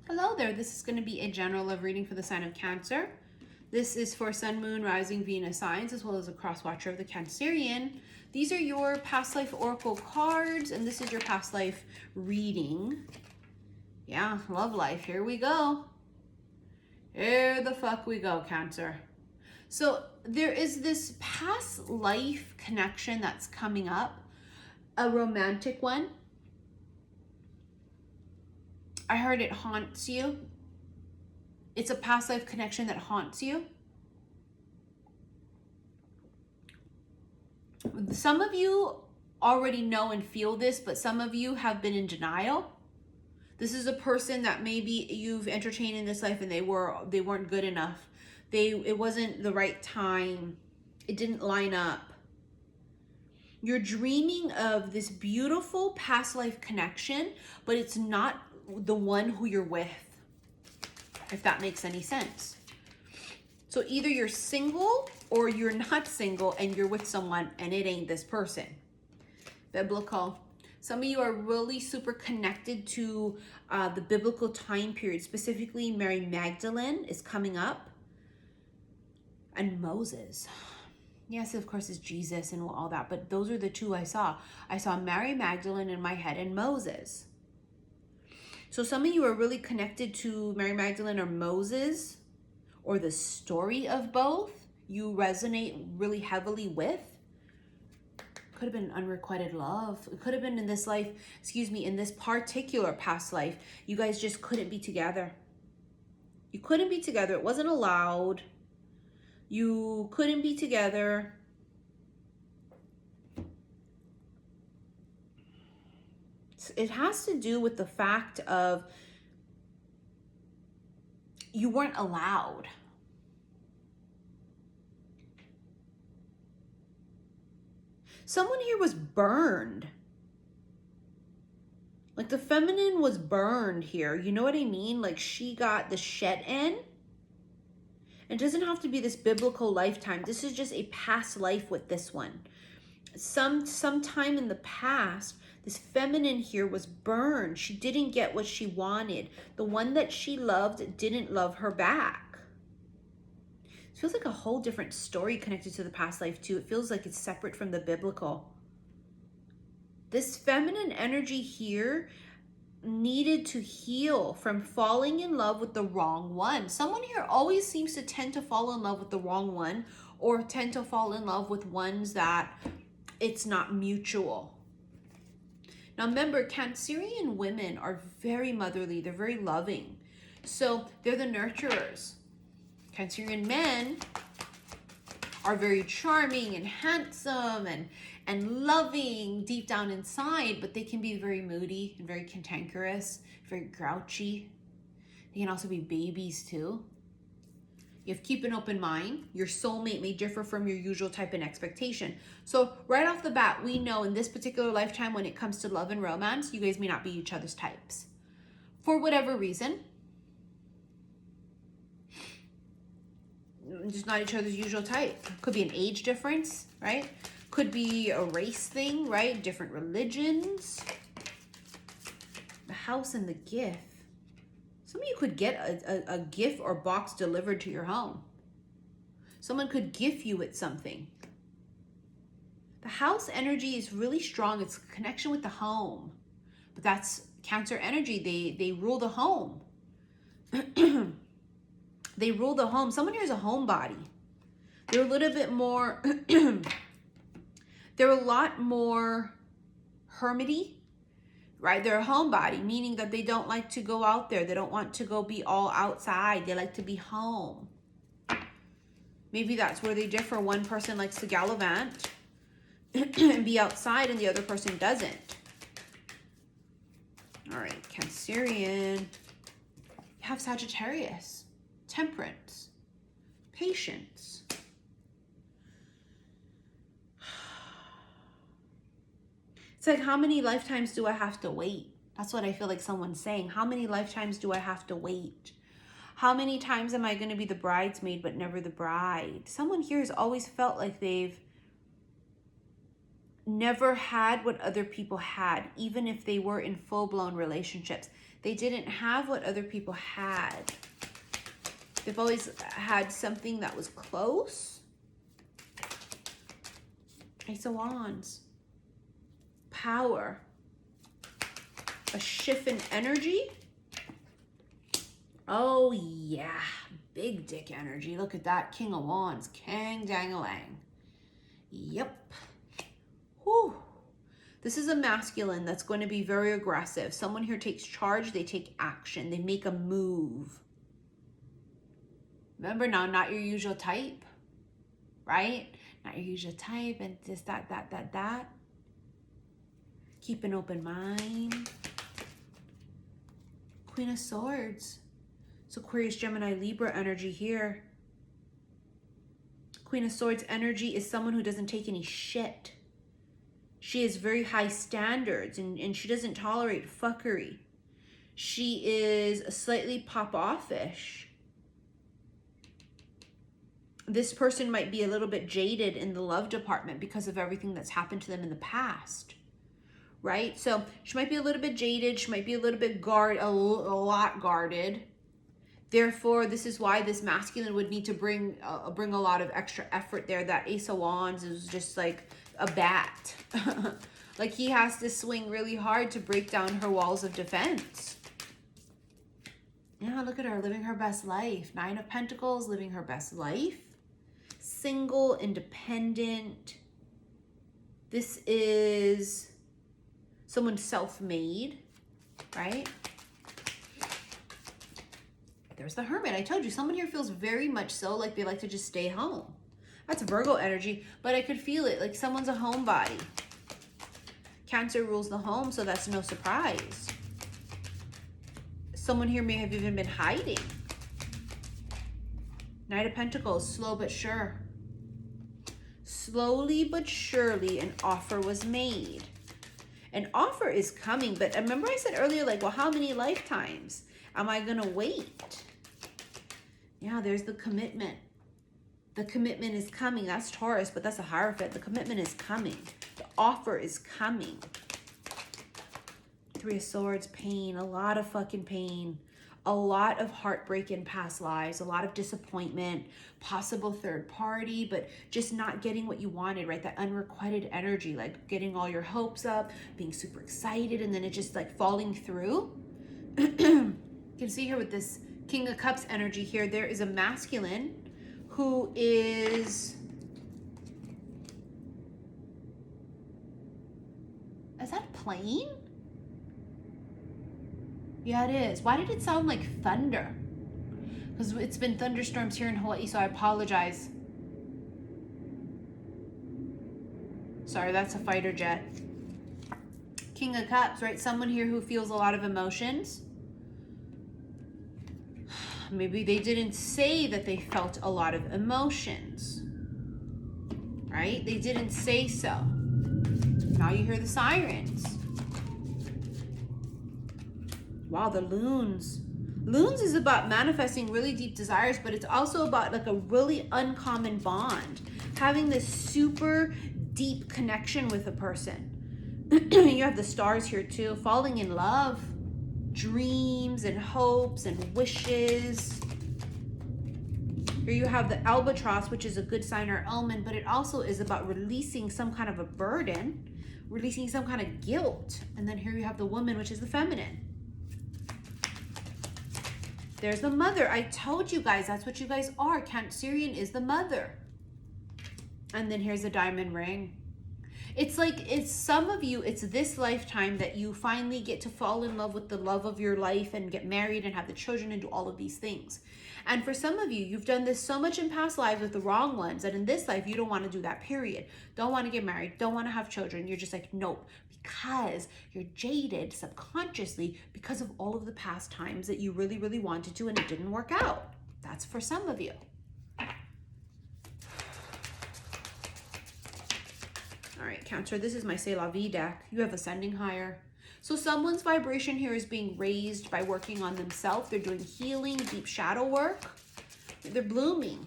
Hello there, this is going to be a general love reading for the sign of Cancer. This is for Sun, Moon, Rising, Venus signs, as well as a cross-watcher of the Cancerian. These are your past life oracle cards, and this is your past life reading. Yeah, love life, here we go. Here the fuck we go, Cancer. So there is this past life connection that's coming up, a romantic one. I heard it haunts you. It's a past life connection that haunts you. Some of you already know and feel this, but some of you have been in denial. This is a person that maybe you've entertained in this life and they weren't good enough. It wasn't the right time. It didn't line up. You're dreaming of this beautiful past life connection, but it's not the one who you're with, if that makes any sense. So either you're single or you're not single and you're with someone and it ain't this person. Biblical. Some of you are really super connected to the biblical time period. Specifically, Mary Magdalene is coming up. And Moses. Yes, of course, it's Jesus and all that, but those are the two I saw. I saw Mary Magdalene in my head and Moses. So some of you are really connected to Mary Magdalene or Moses, or the story of both you resonate really heavily with. Could have been unrequited love. It could have been in this life, in this particular past life, you guys just couldn't be together. You couldn't be together. It wasn't allowed. You couldn't be together. It has to do with the fact of you weren't allowed. Someone here was burned. Like the feminine was burned here. You know what I mean? Like she got the shed in. It doesn't have to be this biblical lifetime. This is just a past life with this one. Sometime in the past, this feminine here was burned. She didn't get what she wanted. The one that she loved didn't love her back. It feels like a whole different story connected to the past life too. It feels like it's separate from the biblical. This feminine energy here needed to heal from falling in love with the wrong one. Someone here always seems to tend to fall in love with the wrong one, or tend to fall in love with ones that it's not mutual. Now remember, Cancerian women are very motherly. They're very loving. So they're the nurturers. Cancerian men are very charming and handsome and loving deep down inside, but they can be very moody and very cantankerous, very grouchy. They can also be babies too. You have to keep an open mind. Your soulmate may differ from your usual type and expectation. So right off the bat, we know in this particular lifetime, when it comes to love and romance, you guys may not be each other's types. For whatever reason. Just not each other's usual type. Could be an age difference, right? Could be a race thing, right? Different religions. The house and the gift. Some of you could get a gift or box delivered to your home. Someone could gift you with something. The house energy is really strong. It's a connection with the home. But that's Cancer energy. They rule the home. They rule the home. Someone here is a homebody. They're a little bit more, they're a lot more hermity. Right? They're a homebody, meaning that they don't like to go out there. They don't want to go be all outside. They like to be home. Maybe that's where they differ. One person likes to gallivant and be outside, and the other person doesn't. All right, Cancerian. You have Sagittarius, Temperance, Patience. It's like, how many lifetimes do I have to wait? That's what I feel like someone's saying. How many lifetimes do I have to wait? How many times am I going to be the bridesmaid but never the bride? Someone here has always felt like they've never had what other people had, even if they were in full-blown relationships. They didn't have what other people had. They've always had something that was close. Ace of Wands. Power. A shift in energy. Oh, yeah. Big dick energy. Look at that. King of Wands. Kang dang-a-lang. Yep. Whew. This is a masculine that's going to be very aggressive. Someone here takes charge. They take action. They make a move. Remember now, not your usual type. Right? Not your usual type and this, that. Keep an open mind. Queen of Swords. So Aquarius, Gemini, Libra energy here. Queen of Swords energy is someone who doesn't take any shit. She has very high standards and she doesn't tolerate fuckery. She is slightly pop-offish. This person might be a little bit jaded in the love department because of everything that's happened to them in the past. Right? So she might be a little bit jaded. She might be a little bit a lot guarded. Therefore, this is why this masculine would need to bring a lot of extra effort there. That Ace of Wands is just like a bat. Like he has to swing really hard to break down her walls of defense. Yeah, look at her living her best life. Nine of Pentacles, living her best life. Single, independent. This is someone self-made, right? There's the Hermit. I told you, someone here feels very much so like they like to just stay home. That's Virgo energy, but I could feel it, like someone's a homebody. Cancer rules the home, so that's no surprise. Someone here may have even been hiding. Knight of Pentacles, slow but sure. Slowly but surely an offer was made. An offer is coming, but remember I said earlier, like, well, how many lifetimes am I gonna wait? Yeah, there's the commitment. The commitment is coming. That's Taurus, but that's a Hierophant. The commitment is coming. The offer is coming. Three of Swords, pain, a lot of fucking pain, a lot of heartbreak in past lives, a lot of disappointment, possible third party, but just not getting what you wanted, right? That unrequited energy, like getting all your hopes up, being super excited, and then it just like falling through. You can see here with this King of Cups energy here, there is a masculine who is that plane? Yeah, it is. Why did it sound like thunder? Because it's been thunderstorms here in Hawaii, so I apologize. Sorry, that's a fighter jet. King of Cups, right? Someone here who feels a lot of emotions. Maybe they didn't say that they felt a lot of emotions, right? They didn't say so. Now you hear the sirens. Wow, the loons. Loons is about manifesting really deep desires, but it's also about like a really uncommon bond. Having this super deep connection with a person. You have the stars here too. Falling in love. Dreams and hopes and wishes. Here you have the albatross, which is a good sign or omen, but it also is about releasing some kind of a burden, releasing some kind of guilt. And then here you have the woman, which is the feminine. There's the mother. I told you guys, that's what you guys are. Cancerian is the mother. And then here's the diamond ring. It's like, it's some of you, it's this lifetime that you finally get to fall in love with the love of your life and get married and have the children and do all of these things. And for some of you, you've done this so much in past lives with the wrong ones that in this life, you don't want to do that, period. Don't want to get married, don't want to have children. You're just like, nope, because you're jaded subconsciously because of all of the past times that you really, really wanted to and it didn't work out. That's for some of you. All right, Cancer, this is my C'est La Vie deck. You have ascending higher. So someone's vibration here is being raised by working on themselves. They're doing healing, deep shadow work. They're blooming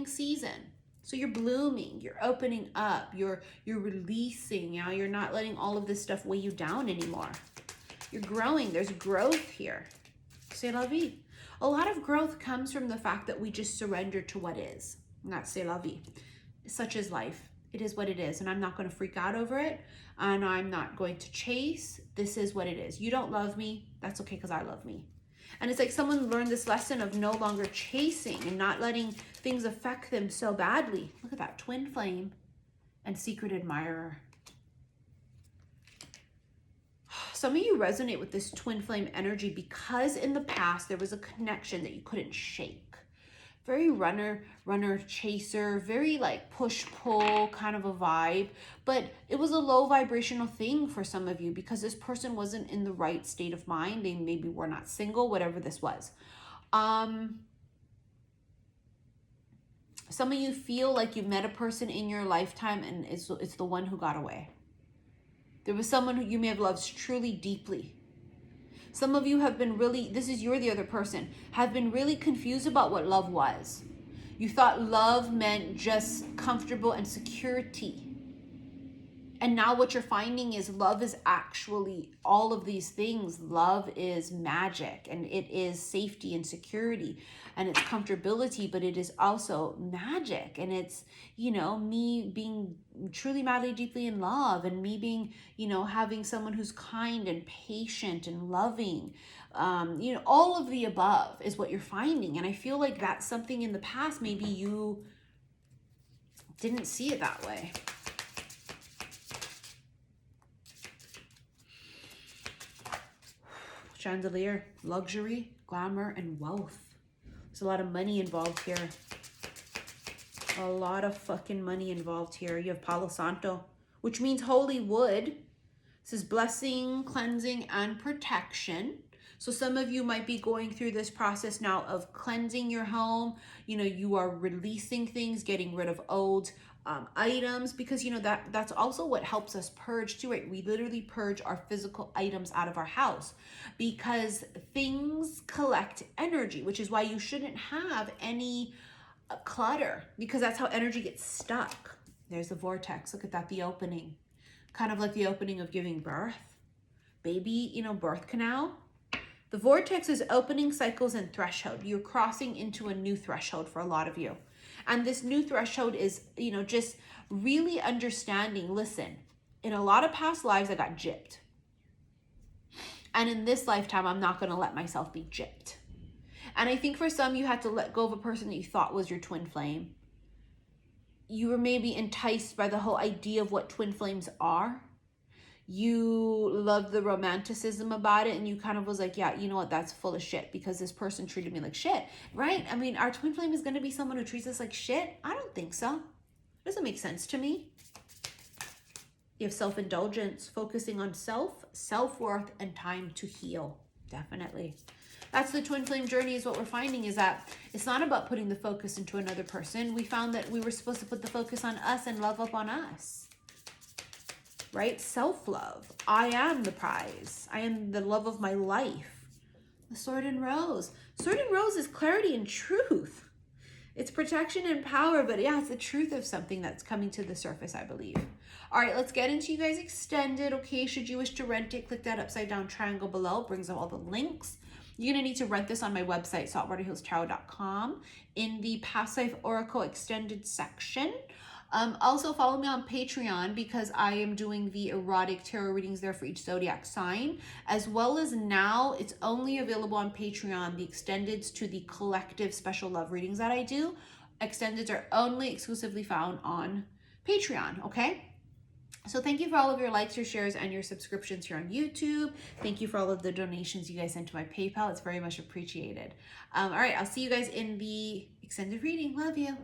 season. So you're blooming, you're opening up, you're releasing, you know, you're not letting all of this stuff weigh you down anymore. You're growing. There's growth here. C'est la vie. A lot of growth comes from the fact that we just surrender to what is. Not c'est la vie. Such is life. It is what it is. And I'm not going to freak out over it. And I'm not going to chase. This is what it is. You don't love me. That's okay, because I love me. And it's like someone learned this lesson of no longer chasing and not letting things affect them so badly. Look at that. Twin flame and secret admirer. Some of you resonate with this twin flame energy because in the past there was a connection that you couldn't shake. Very runner, chaser, very like push-pull kind of a vibe. But it was a low vibrational thing for some of you because this person wasn't in the right state of mind. They maybe were not single, whatever this was. Some of you feel like you've met a person in your lifetime and it's the one who got away. There was someone who you may have loved truly deeply. Some of you have been really, you're the other person, have been really confused about what love was. You thought love meant just comfortable and security. And now what you're finding is love is actually all of these things. Love is magic, and it is safety and security, and it's comfortability, but it is also magic. And it's, you know, me being truly madly deeply in love, and me being, you know, having someone who's kind and patient and loving. You know, all of the above is what you're finding. And I feel like that's something in the past, maybe you didn't see it that way. Chandelier, luxury, glamour, and wealth. There's a lot of money involved here. A lot of fucking money involved here. You have Palo Santo, which means holy wood. This is blessing, cleansing, and protection. So some of you might be going through this process now of cleansing your home. You know, you are releasing things, getting rid of old items, because, you know, that's also what helps us purge too, right? We literally purge our physical items out of our house because things collect energy, which is why you shouldn't have any clutter, because that's how energy gets stuck. There's the vortex. Look at that, the opening. Kind of like the opening of giving birth. Baby, you know, birth canal. The vortex is opening cycles and threshold. You're crossing into a new threshold for a lot of you. And this new threshold is, you know, just really understanding, listen, in a lot of past lives, I got gypped. And in this lifetime, I'm not going to let myself be gypped. And I think for some, you had to let go of a person that you thought was your twin flame. You were maybe enticed by the whole idea of what twin flames are. You loved the romanticism about it, and you kind of was like, yeah, you know what, that's full of shit because this person treated me like shit, right? I mean, our twin flame is going to be someone who treats us like shit? I don't think so. It doesn't make sense to me. You have self-indulgence, focusing on self-worth, and time to heal. Definitely. That's the twin flame journey, is what we're finding, is that it's not about putting the focus into another person. We found that we were supposed to put the focus on us and love up on us. Right? Self-love. I am the prize. I am the love of my life. The sword and rose. Sword and rose is clarity and truth. It's protection and power, but yeah, it's the truth of something that's coming to the surface, I believe. All right, let's get into you guys extended. Okay, should you wish to rent it, click that upside down triangle below. It brings up all the links. You're going to need to rent this on my website, saltwaterhillstarot.com, in the Past Life Oracle Extended section. Also follow me on Patreon, because I am doing the erotic tarot readings there for each zodiac sign, as well as now it's only available on Patreon, the extendeds to the collective special love readings that I do. Extendeds are only exclusively found on Patreon, okay? So thank you for all of your likes, your shares, and your subscriptions here on YouTube. Thank you for all of the donations you guys sent to my PayPal. It's very much appreciated. All right, I'll see you guys in the extended reading. Love you.